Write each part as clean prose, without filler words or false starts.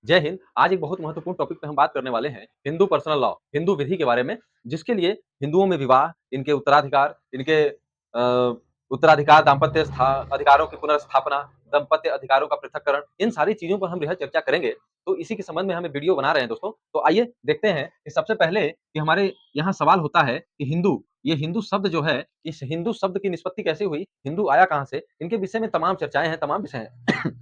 जय हिंद। आज एक बहुत महत्वपूर्ण टॉपिक पे हम बात करने वाले हैं, हिंदू पर्सनल लॉ, हिंदू विधि के बारे में, जिसके लिए हिंदुओं में विवाह, इनके उत्तराधिकार, इनके उत्तराधिकार, दाम्पत्य अधिकारों की पुनर्स्थापना, दाम्पत्य अधिकारों का पृथक्करण, इन सारी चीजों पर हम बेहद चर्चा करेंगे। तो इसी के संबंध में हम वीडियो बना रहे हैं दोस्तों। तो आइए देखते हैं कि सबसे पहले कि हमारे यहाँ सवाल होता है कि ये हिंदू शब्द जो है, इस हिंदू शब्द की निष्पत्ति कैसे हुई, हिंदू आया कहाँ से, इनके विषय में तमाम चर्चाएं हैं, तमाम विषय हैं।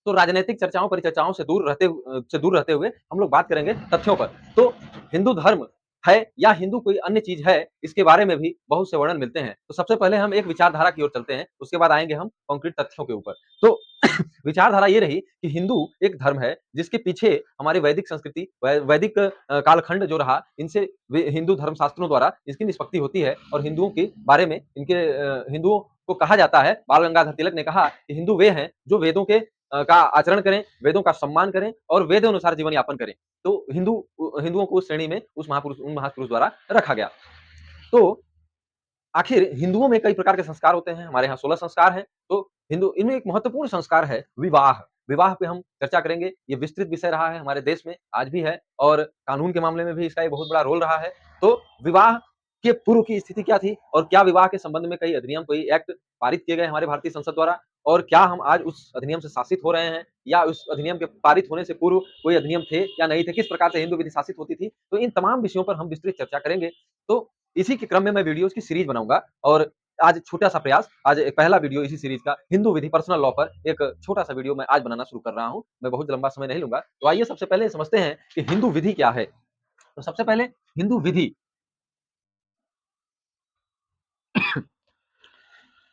तो राजनीतिक चर्चाओं परिचर्चाओं से दूर रहते हुए हम लोग बात करेंगे तथ्यों पर। तो हिंदू धर्म है या हिंदू कोई अन्य चीज है, इसके बारे में भी बहुत से वर्णन मिलते हैं। तो सबसे पहले हम एक विचारधारा की ओर चलते हैं, उसके बाद आएंगे हम कॉन्क्रीट तथ्यों के ऊपर। तो विचारधारा ये रही कि हिंदू एक धर्म है जिसके पीछे हमारी वैदिक संस्कृति, वैदिक कालखंड जो रहा, इनसे हिंदू धर्म शास्त्रों द्वारा इसकी निष्पत्ति होती है। और हिंदुओं के बारे में, इनके हिंदुओं को कहा जाता है, बाल गंगाधर तिलक ने कहा कि हिंदू वे हैं जो वेदों के का आचरण करें, वेदों का सम्मान करें और वेद अनुसार जीवन यापन करें। तो हिंदुओं को उस श्रेणी में उन महापुरुष द्वारा रखा गया। तो आखिर हिंदुओं में कई प्रकार के संस्कार होते हैं, हमारे यहाँ 16 संस्कार हैं। तो हिंदू इनमें एक महत्वपूर्ण संस्कार है विवाह। विवाह पे हम चर्चा करेंगे। ये विस्तृत विषय रहा है हमारे देश में, आज भी है, और कानून के मामले में भी इसका एक बहुत बड़ा रोल रहा है। तो विवाह के पूर्व की स्थिति क्या थी और क्या विवाह के संबंध में कई अधिनियम, कोई एक्ट पारित किए गए हमारे भारतीय संसद द्वारा, और क्या हम आज उस अधिनियम से शासित हो रहे हैं, या उस अधिनियम के पारित होने से पूर्व कोई अधिनियम थे या नहीं थे, किस प्रकार से हिंदू विधि शासित होती थी। तो इन तमाम विषयों पर हम विस्तृत चर्चा करेंगे। तो इसी के क्रम में मैं वीडियोस की सीरीज बनाऊंगा, और आज छोटा सा प्रयास, आज एक पहला वीडियो इसी सीरीज का हिंदू विधि पर्सनल लॉ पर एक छोटा सा वीडियो मैं आज बनाना शुरू कर रहा हूं। मैं बहुत लंबा समय नहीं लूंगा। तो आइए सबसे पहले समझते हैं कि हिंदू विधि क्या है। तो सबसे पहले हिंदू विधि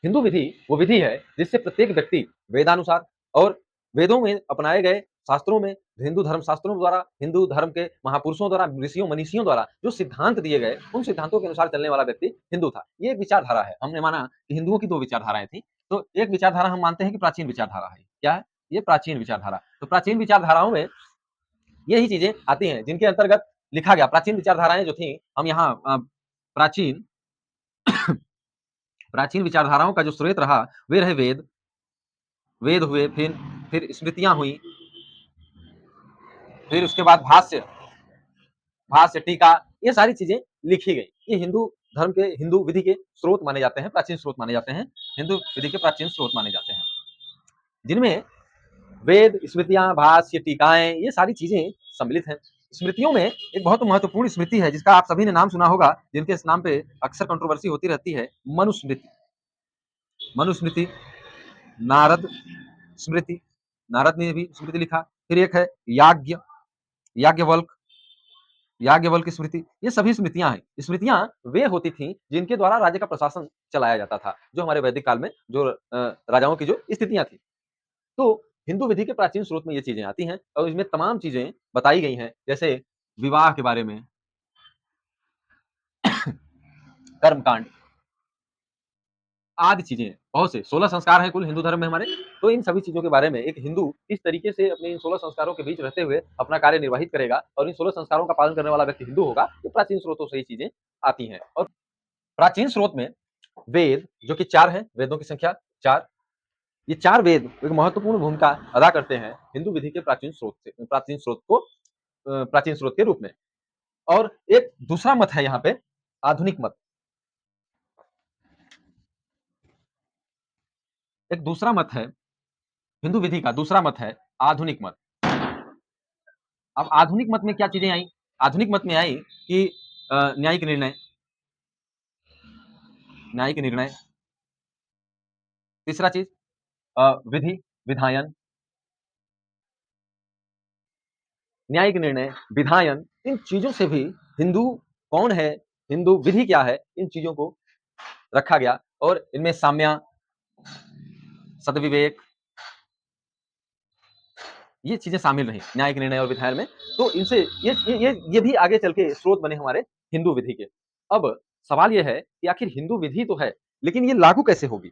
हिंदू विधि वो विधि है जिससे प्रत्येक व्यक्ति वेदानुसार और वेदों में अपनाए गए शास्त्रों में, हिंदू धर्म शास्त्रों द्वारा, हिंदू धर्म के महापुरुषों द्वारा, ऋषियों मनीषियों द्वारा जो सिद्धांत दिए गए, उन सिद्धांतों के अनुसार चलने वाला व्यक्ति हिंदू था। ये एक विचारधारा है। हमने माना कि हिंदुओं की दो विचारधाराएं थी। तो एक विचारधारा हम मानते हैं कि प्राचीन विचारधारा है। क्या है ये? प्राचीन विचारधारा। तो प्राचीन विचारधाराओं में यही चीजें आती हैं जिनके अंतर्गत लिखा गया। प्राचीन विचारधाराएं जो थी, हम यहाँ प्राचीन प्राचीन विचारधाराओं का जो स्रोत रहा, वे रहे वेद। वेद हुए, फिर स्मृतियां हुई, फिर उसके बाद भाष्य, टीका, ये सारी चीजें लिखी गई। ये हिंदू धर्म के, हिंदू विधि के स्रोत माने जाते हैं, प्राचीन स्रोत माने जाते हैं, हिंदू विधि के प्राचीन स्रोत माने जाते हैं, जिनमें वेद, स्मृतियां, भाष्य, टीकाएं, ये सारी चीजें सम्मिलित हैं। स्मृतियों में एक बहुत महत्वपूर्ण स्मृति है जिसका आप सभी ने नाम सुना होगा, जिनके इस नाम पे अक्सर कंट्रोवर्सी होती रहती है, मनुस्मृति। मनुस्मृति, नारद स्मृति, नारद ने भी स्मृति लिखा। फिर एक है याज्ञवल्क, याज्ञवल्क स्मृति। ये सभी स्मृतियां हैं। स्मृतियां वे होती थी जिनके द्वारा राज्य का प्रशासन चलाया जाता था, जो हमारे वैदिक काल में जो राजाओं की जो स्थितियां थी। तो हिंदू विधि के प्राचीन स्रोत में ये चीजें आती हैं और इसमें तमाम चीजें बताई गई हैं, जैसे विवाह के बारे में, कर्मकांड आदि चीजें, बहुत से 16 संस्कार हैं कुल हिंदू धर्म में हमारे। तो इन सभी चीजों के बारे में एक हिंदू किस तरीके से अपने इन 16 संस्कारों के बीच रहते हुए अपना कार्य निर्वाहित करेगा और इन 16 संस्कारों का पालन करने वाला व्यक्ति हिंदू होगा, तो प्राचीन स्रोतों से ये चीजें आती हैं। और प्राचीन स्रोत में वेद, जो कि 4 हैं, वेदों की संख्या 4, ये 4 वेद एक महत्वपूर्ण भूमिका अदा करते हैं हिंदू विधि के प्राचीन स्रोत के रूप में। और एक दूसरा मत है यहाँ पे, आधुनिक मत। एक दूसरा मत है हिंदू विधि का, दूसरा मत है आधुनिक मत। अब आधुनिक मत में क्या चीजें आई? आधुनिक मत में आई कि न्यायिक निर्णय, न्यायिक निर्णय। तीसरा चीज विधि, विधायन, न्यायिक निर्णय, विधायन। इन चीजों से भी हिंदू कौन है, हिंदू विधि क्या है, इन चीजों को रखा गया। और इनमें साम्या, सदविवेक, ये चीजें शामिल रही न्यायिक निर्णय और विधायन में। तो इनसे ये भी आगे चल के स्रोत बने हमारे हिंदू विधि के। अब सवाल ये है कि आखिर हिंदू विधि तो है, लेकिन ये लागू कैसे होगी?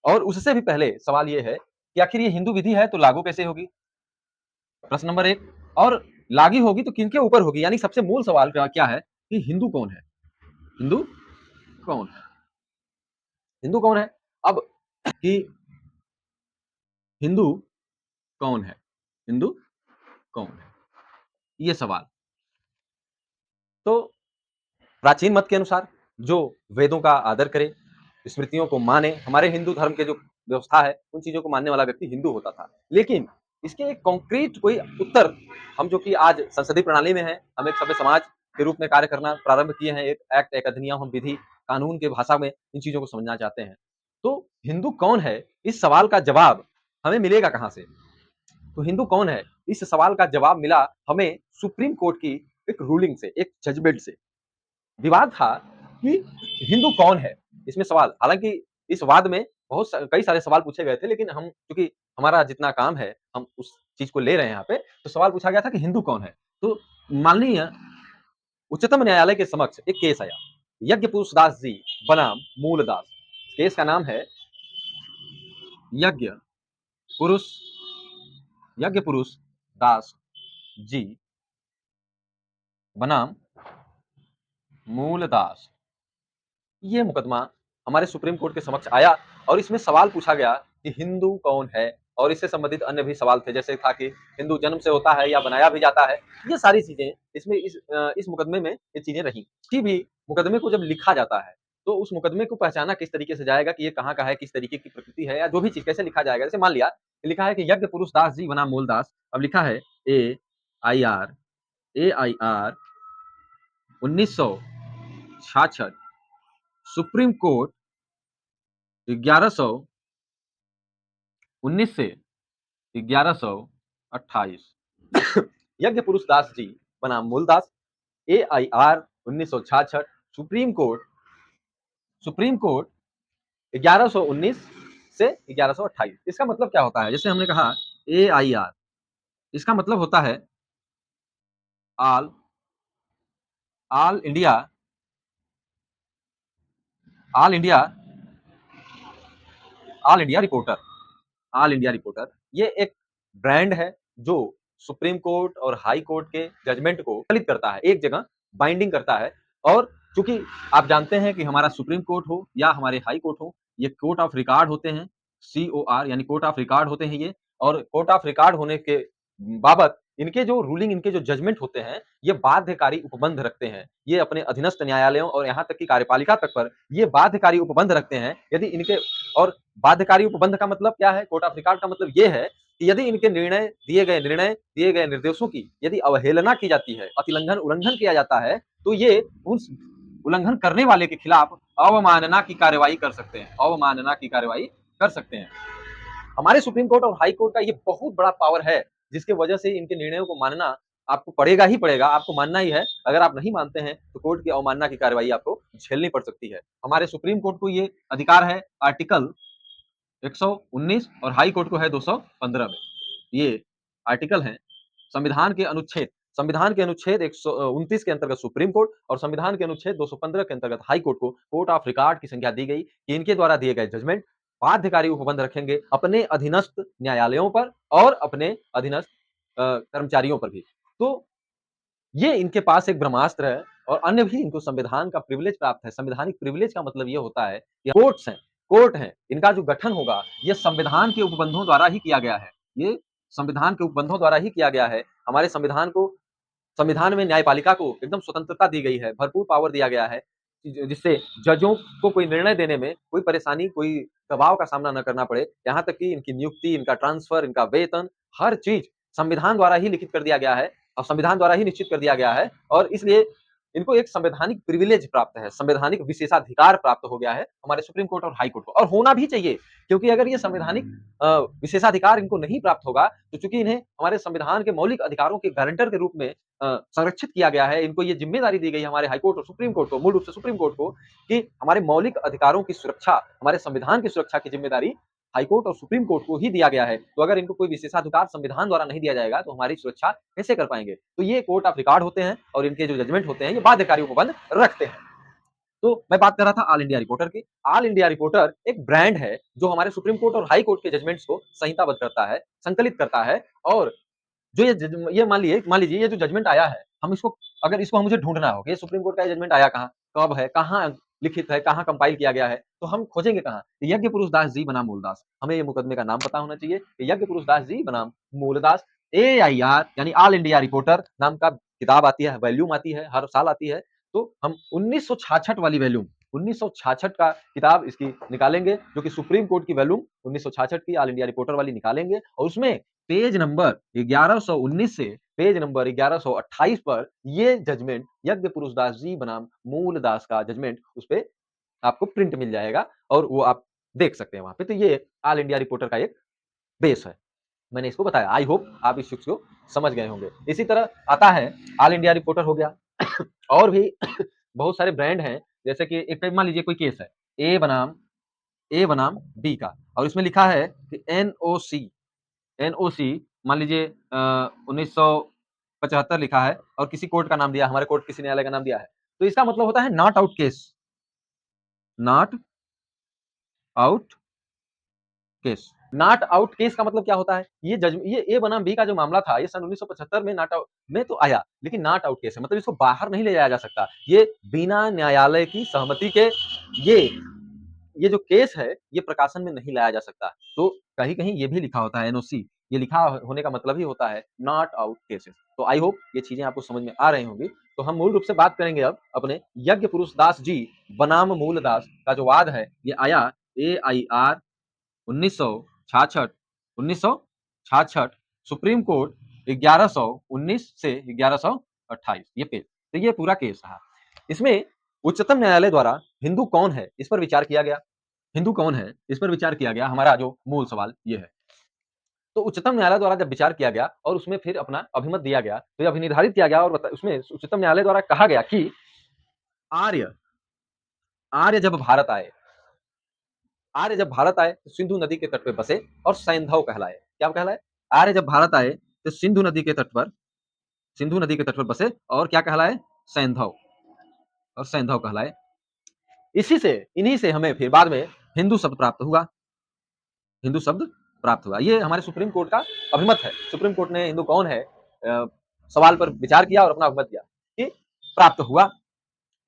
और उससे भी पहले सवाल ये है कि आखिर ये हिंदू विधि है तो लागू कैसे होगी? प्रश्न नंबर 1। और लागू होगी तो किनके ऊपर होगी? यानी सबसे मूल सवाल क्या है कि हिंदू कौन है? हिंदू कौन है? हिंदू कौन है? अब कि हिंदू कौन है? हिंदू कौन है? ये सवाल। तो प्राचीन मत के अनुसार जो वेदों का आदर करे, स्मृतियों को माने, हमारे हिंदू धर्म के जो व्यवस्था है, उन चीज़ों को मानने वाला व्यक्ति हिंदू होता था। लेकिन इसके एक कॉन्क्रीट कोई उत्तर हम जो कि आज संसदीय प्रणाली में हैं, हम एक सभ्य समाज के रूप में कार्य करना प्रारंभ किए हैं, एक एक्ट, एक अधिनियम, हम विधि, कानून के भाषा में इन चीज़ों को समझना चाहते हैं। तो हिंदू कौन है? इस सवाल का जवाब हमें मिलेगा कहाँ से? तो हिंदू कौन है? इस सवाल का जवाब मिला हमें सुप्रीम कोर्ट की एक रूलिंग से, एक जजमेंट से। विवाद था कि हिंदू कौन है? इसमें सवाल, हालाँकि इस वाद में कई सारे सवाल पूछे गए थे, लेकिन हम चूँकि हमारा जितना काम है, हम उस चीज़ को ले रहे हैं यहाँ पे, तो सवाल पूछा गया था कि हिंदू कौन है? तो माननीय उच्चतम न्यायालय के समक्ष एक केस आया। यज्ञ पुरुष दास जी बनाम मूलदास। केस का नाम है यज्ञ पुरुष यज्ञ पुरुष दास जी बनाम मूलदास। ये मुकदमा हमारे सुप्रीम कोर्ट के समक्ष आया और इसमें सवाल पूछा गया कि हिंदू कौन है, और इससे संबंधित अन्य भी सवाल थे, जैसे था कि हिंदू जन्म से होता है या बनाया भी जाता है। ये सारी चीजें इसमें इस मुकदमे में ये चीजें रही। कि भी मुकदमे को जब लिखा जाता है तो उस मुकदमे को पहचाना किस तरीके से जाएगा कि ये कहाँ का है, किस तरीके की प्रकृति है, या जो भी चीज कैसे लिखा जाएगा। जैसे मान लिया लिखा है कि यज्ञ पुरुष दास जी बनाम मूलदास। अब लिखा है ए आई आर 1966 सुप्रीम कोर्ट 1119 से 1128 यज्ञ पुरुष दास जी बनाम मूलदास। AIR 1966 सुप्रीम कोर्ट 1119 से 1128। इसका मतलब क्या होता है? जैसे हमने कहा AIR, इसका मतलब होता है all all India all India all India reporter. All India reporter ये एक ब्रांड है जो सुप्रीम कोर्ट और हाई कोर्ट के जजमेंट को संकलित करता है, एक जगह बाइंडिंग करता है। और चूंकि आप जानते हैं कि हमारा सुप्रीम कोर्ट हो या हमारे हाई कोर्ट हो, ये कोर्ट ऑफ रिकॉर्ड होते हैं। COR यानी कोर्ट ऑफ रिकॉर्ड होते हैं ये। और कोर्ट ऑफ रिकॉर्ड होने के बाबत इनके जो रूलिंग, इनके जो जजमेंट होते हैं, ये बाध्यकारी उपबंध रखते हैं। ये अपने अधीनस्थ न्यायालयों और यहाँ तक कि कार्यपालिका तक पर ये बाध्यकारी उपबंध रखते हैं। यदि इनके और बाध्यकारी उपबंध का मतलब क्या है? कोर्ट ऑफ रिकॉर्ड का मतलब ये है कि यदि इनके निर्णय दिए गए निर्देशों की यदि अवहेलना की जाती है, अतिलंघन उल्लंघन किया जाता है, तो ये उस उल्लंघन करने वाले के खिलाफ अवमानना की कार्रवाई कर सकते हैं। अवमानना की कार्रवाई कर सकते हैं। हमारे सुप्रीम कोर्ट और हाई कोर्ट का ये बहुत बड़ा पावर है, जिसके वजह से इनके निर्णयों को मानना आपको पड़ेगा ही पड़ेगा, आपको मानना ही है। अगर आप नहीं मानते हैं तो कोर्ट की अवमानना की कार्रवाई आपको झेलनी पड़ सकती है। हमारे सुप्रीम कोर्ट को ये अधिकार है आर्टिकल 119 और हाई कोर्ट को है 215 में। ये आर्टिकल हैं। संविधान के अनुच्छेद 129 के अंतर्गत सुप्रीम कोर्ट और संविधान के अनुच्छेद 215 के अंतर्गत हाई कोर्ट को कोर्ट ऑफ रिकॉर्ड की संज्ञा दी गई कि इनके द्वारा दिए गए जजमेंट बाध्यकारी उपबंध रखेंगे अपने अधीनस्थ न्यायालयों पर और अपने अधीनस्थ कर्मचारियों पर भी। तो ये इनके पास एक ब्रह्मास्त्र है, और अन्य भी इनको संविधान का प्रिविलेज प्राप्त है। संवैधानिक प्रिविलेज का मतलब ये होता है कि कोर्ट हैं, इनका जो गठन होगा ये संविधान के उपबंधों द्वारा ही किया गया है। ये संविधान के उपबंधों द्वारा ही किया गया है। हमारे संविधान में न्यायपालिका को एकदम स्वतंत्रता दी गई है, भरपूर पावर दिया गया है, जिससे जजों को कोई निर्णय देने में कोई परेशानी, कोई दबाव का सामना न करना पड़े। यहाँ तक कि इनकी नियुक्ति, इनका ट्रांसफर, इनका वेतन, हर चीज संविधान द्वारा ही लिखित कर दिया गया है और संविधान द्वारा ही निश्चित कर दिया गया है। और इसलिए इनको एक संवैधानिक प्रिविलेज प्राप्त है, संवैधानिक विशेषाधिकार प्राप्त हो गया है हमारे सुप्रीम कोर्ट और हाई कोर्ट को, और होना भी चाहिए। क्योंकि अगर ये संवैधानिक विशेषाधिकार इनको नहीं प्राप्त होगा, तो चूंकि इन्हें हमारे संविधान के मौलिक अधिकारों के गारंटर के रूप में संरक्षित किया गया है, इनको ये जिम्मेदारी दी गई है हमारे हाई कोर्ट और सुप्रीम कोर्ट को, मूल रूप से सुप्रीम कोर्ट को, कि हमारे मौलिक अधिकारों की सुरक्षा, हमारे संविधान की सुरक्षा की जिम्मेदारी हाई कोर्ट और सुप्रीम कोर्ट को ही दिया गया है। तो अगर इनको कोई विशेषाधिकार संविधान द्वारा नहीं दिया जाएगा तो हमारी सुरक्षा कैसे कर पाएंगे? तो ये कोर्ट ऑफ रिकॉर्ड होते हैं और इनके जो जजमेंट होते हैं ये बाध्यकारी उपबंध रखते हैं। तो मैं बात कर रहा था ऑल इंडिया रिपोर्टर की। ऑल इंडिया रिपोर्टर एक ब्रांड है जो हमारे सुप्रीम कोर्ट और हाई कोर्ट के जजमेंट्स को संहिताबद्ध करता है, संकलित करता है। और जो ये मान लीजिए ये जो जजमेंट आया है, हम इसको अगर इसको मुझे ढूंढना हो कि ये सुप्रीम कोर्ट का जजमेंट आया कहाँ, कब है, कहाँ लिखित है, कहाँ कंपाइल किया गया है, तो हम खोजेंगे कहाँ? यज्ञ पुरुष दास जी बनाम मूलदास। हमें ये मुकदमे का नाम पता होना चाहिए कि यज्ञ पुरुष दास जी बनाम मूलदास AIR यानी ऑल इंडिया रिपोर्टर नाम का किताब आती है, वॉल्यूम आती है, हर साल आती है। तो हम 1966 वाली वॉल्यूम 1966 का किताब इसकी निकालेंगे, जो कि सुप्रीम कोर्ट की वॉल्यूम 1966 की ऑल इंडिया रिपोर्टर वाली निकालेंगे, और उसमें पेज नंबर 1119 से पेज नंबर 1128 पर ये जजमेंट यज्ञ पुरुष दास जी बनाम मूल दास का जजमेंट उस पे आपको प्रिंट मिल जाएगा, और वो आप देख सकते हैं वहां पे। तो ये ऑल इंडिया रिपोर्टर का एक बेस है। मैंने इसको बताया, आई होप आप इस चीज को समझ गए होंगे। इसी तरह आता है ऑल इंडिया रिपोर्टर हो गया। और भी बहुत सारे ब्रांड हैं, जैसे कि एक मान लीजिए कोई केस है ए बनाम बी का, और इसमें लिखा है कि एनओसी मान लीजिए 1975 लिखा है, और किसी कोर्ट का नाम दिया, हमारे कोर्ट किसी न्यायालय का नाम दिया है, तो इसका मतलब होता है not out case, not out case. Not out case का मतलब क्या होता है, ये ए बनाम बी का जो मामला था, ये सन 1975 में नॉट आउट में तो आया, लेकिन नॉट आउट केस है, मतलब इसको बाहर नहीं ले जाया जा सकता, ये बिना न्यायालय की सहमति के ये ये जो केस है ये प्रकाशन में नहीं लाया जा सकता। तो कहीं कहीं ये भी लिखा होता है एनओसी, ये लिखा होने का मतलब ही होता है नॉट आउट केसेस। तो आई होप ये चीजें आपको समझ में आ रही होंगी। तो हम मूल रूप से बात करेंगे अब अपने यज्ञ पुरुष दास जी बनाम मूल दास का जो वाद है, ये आया AIR 1966 1966 सुप्रीम कोर्ट 1119 से 1128 ये पेज। तो ये पूरा केस रहा। इसमें उच्चतम न्यायालय द्वारा हिंदू कौन है इस पर विचार किया गया। हिंदू कौन है इस पर विचार किया गया, हमारा जो मूल सवाल ये है। तो उच्चतम न्यायालय द्वारा जब विचार किया गया और उसमें फिर अपना अभिमत दिया गया, तो यह निर्धारित किया गया और उसमें उच्चतम न्यायालय द्वारा कहा गया कि आर्य आर्य जब भारत आए आर्य जब भारत आए तो सिंधु नदी के तट पे बसे और सैंधव कहलाए। क्या कहलाए? आर्य जब भारत आए तो सिंधु नदी के तट पर बसे और क्या कहलाए? सैंधव, और सैंधव कहलाए। इन्हीं से हमें फिर बाद में हिंदू शब्द प्राप्त हुआ। हिंदू शब्द प्राप्त हुआ, ये हमारे सुप्रीम कोर्ट का अभिमत है। सुप्रीम कोर्ट ने हिंदू कौन है सवाल पर विचार किया और अपना अभिमत दिया कि प्राप्त हुआ,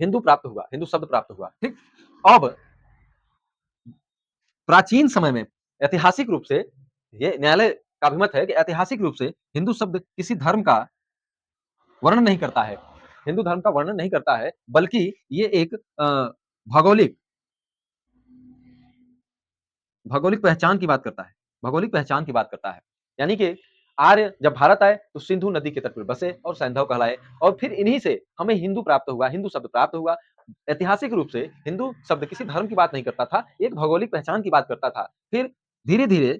हिंदू प्राप्त हुआ, हिंदू शब्द प्राप्त हुआ। ठीक, अब प्राचीन समय में ऐतिहासिक रूप से ये न्यायालय का अभिमत है कि ऐतिहासिक रूप से हिंदू शब्द किसी धर्म का वर्णन नहीं करता है, हिंदू धर्म का वर्णन नहीं करता है, बल्कि ये एक भौगोलिक भौगोलिक पहचान की बात करता है, भौगोलिक पहचान की बात करता है। यानी कि आर्य जब भारत आए तो सिंधु नदी के तट पर बसे और सैंधव कहलाए, और फिर इन्हीं से हमें हिंदू प्राप्त हुआ, हिंदू शब्द प्राप्त हुआ। ऐतिहासिक रूप से हिंदू शब्द किसी धर्म की बात नहीं करता था, एक भौगोलिक पहचान की बात करता था। फिर धीरे धीरे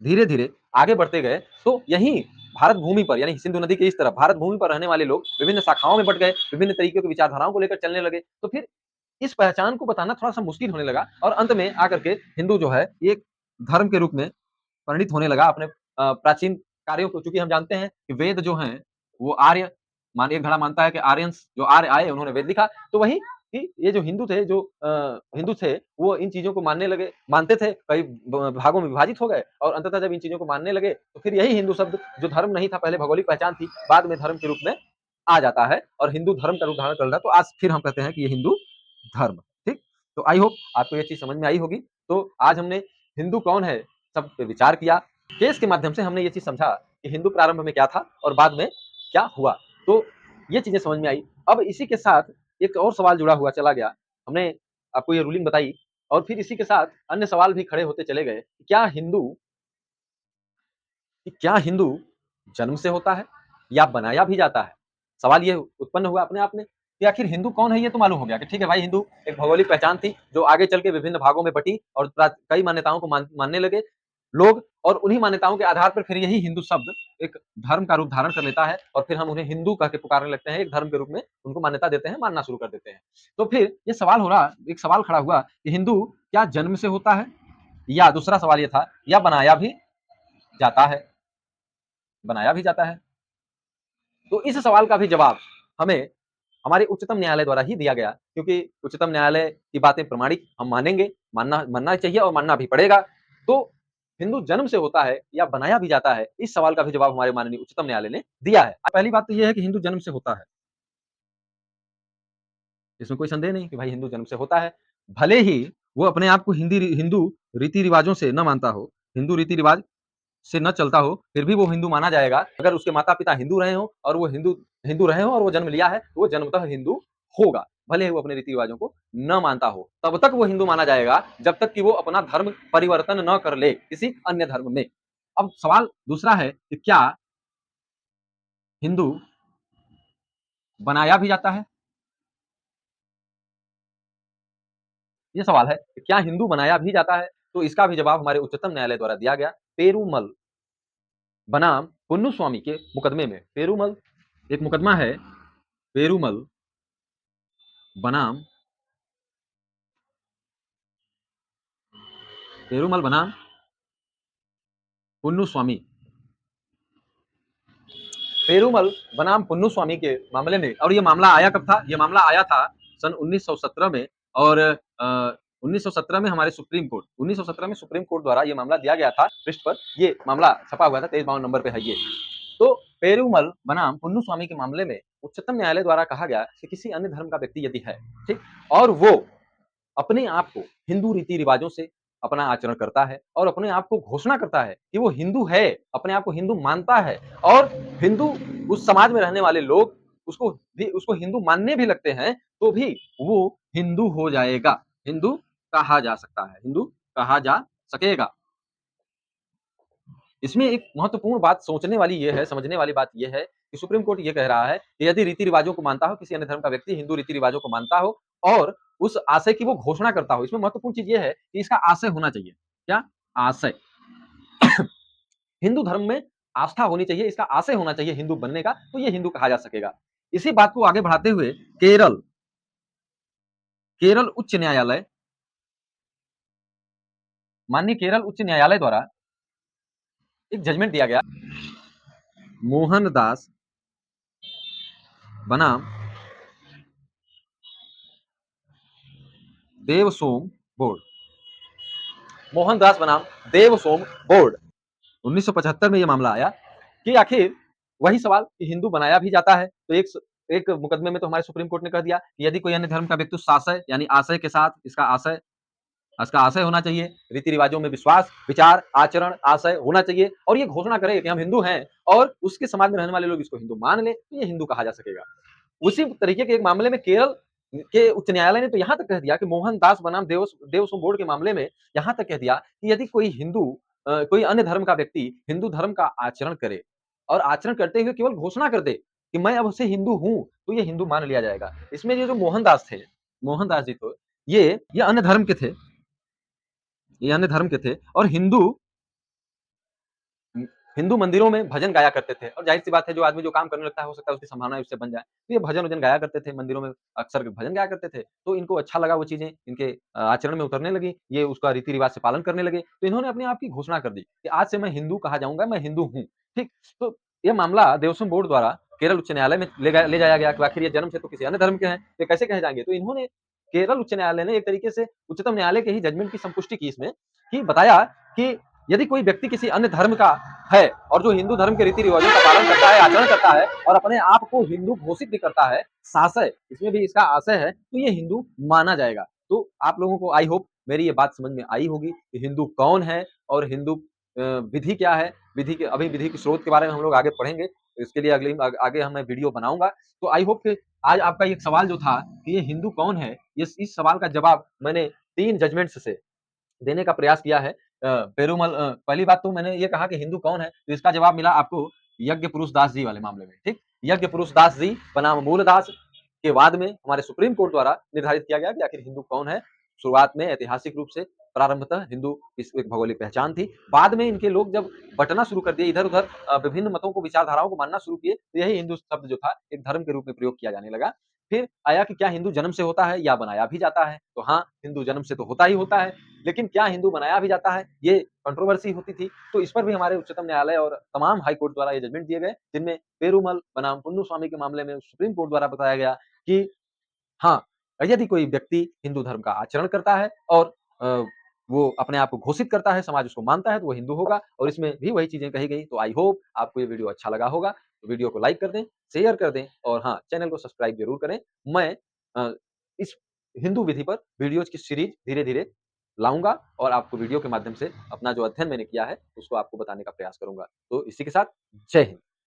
धीरे धीरे आगे बढ़ते गए तो यही भारत भूमि पर, यानी सिंधु नदी के इस तरफ भारत भूमि पर रहने वाले लोग विभिन्न शाखाओं में बट गए, विभिन्न तरीके की विचारधाराओं को लेकर चलने लगे। तो फिर इस पहचान को बताना थोड़ा-सा मुश्किल होने लगा, और अंत में आकर के हिंदू जो है एक धर्म के रूप में परिणित होने लगा अपने प्राचीन कार्यों को। चूँकि हम जानते हैं कि वेद जो हैं वो आर्य एक घड़ा मानता है कि आर्यंस जो आर्य आए उन्होंने वेद लिखा। तो वही कि ये जो हिंदू थे वो इन चीज़ों को मानने लगे, मानते थे, कई ब भागों में विभाजित हो गए, और अंततः जब इन चीज़ों को मानने लगे तो फिर यही हिंदू शब्द जो धर्म नहीं था, पहले भौगोलिक पहचान थी, बाद में धर्म के रूप में आ जाता है और हिंदू धर्म का रूप धारण कर लेता है। तो आज फिर हम कहते हैं कि ये हिंदू धर्म। ठीक? तो आई होप आपको ये चीज़ समझ में आई होगी। तो आज हमने हिंदू कौन है शब्द पे विचार किया। केस के माध्यम से हमने ये चीज़ समझा कि हिंदू प्रारंभ में क्या था और बाद में क्या हुआ। तो ये चीज़ें समझ में आई। अब इसी के साथ एक और सवाल जुड़ा हुआ चला गया। हमने आपको ये रूलिंग बताई, और फिर इसी के साथ अन्य सवाल भी खड़े होते चले गए। क्या हिंदू जन्म से होता है या बनाया भी जाता है? सवाल ये उत्पन्न हुआ अपने आप में कि आखिर हिंदू कौन है। ये तो मालूम हो गया कि ठीक है भाई, हिंदू एक भौगोलिक पहचान थी जो आगे चल के विभिन्न भागों में बटी और कई मान्यताओं को मानने लगे लोग, और उन्हीं मान्यताओं के आधार पर फिर यही हिंदू शब्द एक धर्म का रूप धारण कर लेता है, और फिर हम उन्हें हिंदू कह के पुकारने लगते हैं, एक धर्म के रूप में उनको मान्यता देते हैं, मानना शुरू कर देते हैं। तो फिर ये सवाल हो रहा, एक सवाल खड़ा हुआ कि हिंदू क्या जन्म से होता है, या दूसरा सवाल ये था, या बनाया भी जाता है, बनाया भी जाता है। तो इस सवाल का भी जवाब हमें हमारे उच्चतम न्यायालय द्वारा ही दिया गया, क्योंकि उच्चतम न्यायालय की बातें प्रमाणिक हम मानेंगे, मानना चाहिए और मानना भी पड़ेगा। तो हिंदू जन्म से होता है या बनाया भी जाता है, इस सवाल का भी जवाब हमारे माननीय उच्चतम न्यायालय ने दिया है। पहली बात तो यह है कि हिंदू जन्म से होता है, इसमें कोई संदेह नहीं कि भाई हिंदू जन्म से होता है, भले ही वो अपने आप को हिंदू रीति रिवाजों से न मानता हो। हिंदू रीति रिवाज से न चलता हो, फिर भी वो हिंदू माना जाएगा। अगर उसके माता-पिता हिंदू रहे हों और वो हिंदू हिंदू रहे हों और वो जन्म लिया है, तो वो जन्मतः हिंदू होगा। भले ही वो अपने रीति-रिवाजों को न मानता हो, तब तक वो हिंदू माना जाएगा, जब तक कि वो अपना धर्म परिवर्तन न कर ले किसी अन्य धर्म में। अब सवाल दूसरा है कि क्या हिंदू बनाया भी जाता है? ये सवाल है कि क्या हिंदू बनाया भी जाता है? तो इसका भी जवाब हमारे उच्चतम न्यायालय द्वारा दिया गया। पेरूमल बनाम पुन्नुस्वामी के मुकदमे में। पेरूमल एक मुकदमा है, पेरूमल बनाम पेरूमल बनाम पुन्नुस्वामी। पेरूमल बनाम पुन्नुस्वामी के मामले में, और ये मामला आया कब था? ये मामला आया था सन 1917 में, और 1917 में हमारे सुप्रीम कोर्ट 1917 में सुप्रीम कोर्ट द्वारा ये मामला दिया गया था पृष्ठ पर। ये मामला छपा हुआ था 2352 नंबर पे है ये। तो पेरूमल बनाम पुन्नुस्वामी के मामले में उच्चतम न्यायालय द्वारा कहा गया कि किसी अन्य धर्म का व्यक्ति यदि है, ठीक, और वो अपने आप को हिंदू रीति रिवाजों से अपना आचरण करता है और अपने आप को घोषणा करता है कि वो हिंदू है, अपने आप को हिंदू मानता है, और हिंदू उस समाज में रहने वाले लोग उसको हिंदू मानने भी लगते हैं, तो भी वो हिंदू हो जाएगा, हिंदू कहा जा सकता है, हिंदू कहा जा सकेगा। इसमें एक महत्वपूर्ण बात सोचने वाली ये है, समझने वाली बात ये है कि सुप्रीम कोर्ट ये कह रहा है कि यदि रीति-रिवाजों को मानता हो, किसी अन्य धर्म का व्यक्ति हिंदू रीति-रिवाजों को मानता हो और उस आशय की वो घोषणा करता हो, इसमें महत्वपूर्ण चीज़ ये है कि इसका आशय होना चाहिए। क्या? आशय। हिंदू धर्म में आस्था होनी चाहिए, इसका आशय होना चाहिए हिंदू बनने का, तो ये हिंदू कहा जा सकेगा। इसी बात को आगे बढ़ाते हुए केरल केरल उच्च न्यायालय माननीय केरल उच्च न्यायालय द्वारा एक जजमेंट दिया गया, मोहनदास बनाम देवसोम बोर्ड। मोहनदास बनाम देवसोम बोर्ड। 1975 में यह मामला आया कि आखिर वही सवाल कि हिंदू बनाया भी जाता है, तो एक मुकदमे में तो हमारे सुप्रीम कोर्ट ने कह दिया कि यदि कोई अन्य धर्म का व्यक्ति साशय यानी आशय के साथ इसका आशय होना चाहिए, रीति रिवाजों में विश्वास, विचार, आचरण, आशय होना चाहिए, और ये घोषणा करे कि हम हिंदू हैं और उसके समाज में रहने वाले लोग इसको हिंदू मान ले, तो ये हिंदू कहा जा सकेगा। उसी तरीके के एक मामले में केरल के उच्च न्यायालय ने तो यहां तक कह दिया कि मोहनदास बनाम देवसोम बोर्ड के मामले में यहां तक कह दिया कि यदि कोई अन्य धर्म का व्यक्ति हिंदू धर्म का आचरण करे और आचरण करते हुए केवल घोषणा कर दे कि मैं अब से हिंदू हूं, तो ये हिंदू मान लिया जाएगा। इसमें ये जो मोहनदास जी तो ये अन्य धर्म के थे, ये अन्य धर्म के थे, और हिंदू मंदिरों में भजन गाया करते थे, और जाहिर सी बात है जो आदमी जो काम करने लगता है, हो सकता है उसकी संभावना उससे बन जाए, तो ये भजन वजन गाया करते थे मंदिरों में, अक्सर भजन गाया करते थे, तो इनको अच्छा लगा, वो चीजें इनके आचरण में उतरने लगी, ये उसका रीति रिवाज से पालन करने लगे, तो इन्होंने अपने आप की घोषणा कर दी कि आज से मैं हिंदू कहा जाऊंगा, मैं हिंदू हूँ। ठीक, तो यह मामला देवस्वम बोर्ड द्वारा केरल उच्च न्यायालय में ले जाया गया कि आखिर ये जन्म से तो किसी अन्य धर्म के हैं, ये कैसे कहे जाएंगे, तो इन्होंने केरल उच्च न्यायालय ने एक तरीके से उच्चतम न्यायालय के ही जजमेंट की संपुष्टि की इसमें, कि बताया कि यदि कोई व्यक्ति किसी अन्य धर्म का है और जो हिंदू धर्म के रीति रिवाजों का पालन करता है, आचरण करता है और अपने आप को हिंदू घोषित भी करता है, साशय इसमें भी इसका आशय है, तो ये हिंदू माना जाएगा। तो आप लोगों को आई होप मेरी ये बात समझ में आई होगी कि हिंदू कौन है और हिंदू विधि क्या है। विधि के स्रोत के बारे में हम लोग आगे पढ़ेंगे, इसके लिए आगे मैं वीडियो बनाऊंगा। तो आई होप कि आज आपका एक सवाल जो था कि ये हिंदू कौन है, इस सवाल का जवाब मैंने 3 जजमेंट्स से देने का प्रयास किया है। पेरूमल पहली बात तो मैंने ये कहा कि हिंदू कौन है, तो इसका जवाब मिला आपको यज्ञ पुरुष दास जी वाले मामले में। ठीक, यज्ञ पुरुष दास जी बनाम मूलदास के बाद में हमारे सुप्रीम कोर्ट द्वारा निर्धारित किया गया कि आखिर हिंदू कौन है। शुरुआत में ऐतिहासिक रूप से प्रारंभतः हिंदू इस एक भौगोलिक पहचान थी, बाद में इनके लोग जब बंटना शुरू कर दिए, इधर उधर विभिन्न मतों को, विचारधाराओं को मानना शुरू किए, तो यही हिंदू शब्द जो था एक धर्म के रूप में प्रयोग किया जाने लगा। फिर आया कि क्या हिंदू जन्म से होता है या बनाया भी जाता है, तो हाँ, हिंदू जन्म से तो होता ही होता है, लेकिन क्या हिंदू बनाया भी जाता है, ये कंट्रोवर्सी होती थी। तो इस पर भी हमारे उच्चतम न्यायालय और तमाम हाई कोर्ट द्वारा ये जजमेंट दिए गए, जिनमें पेरूमल बनाम पुन्नुस्वामी के मामले में सुप्रीम कोर्ट द्वारा बताया गया कि हाँ, यदि कोई व्यक्ति हिंदू धर्म का आचरण करता है और वो अपने आप को घोषित करता है, समाज उसको मानता है, तो वो हिंदू होगा, और इसमें भी वही चीजें कही गई। तो आई होप आपको ये वीडियो अच्छा लगा होगा, तो वीडियो को लाइक कर दें, शेयर कर दें, और हाँ, चैनल को सब्सक्राइब जरूर करें। मैं इस हिंदू विधि पर वीडियोज की सीरीज धीरे धीरे लाऊँगा और आपको वीडियो के माध्यम से अपना जो अध्ययन मैंने किया है, उसको आपको बताने का प्रयास करूँगा। तो इसी के साथ जय हिंद।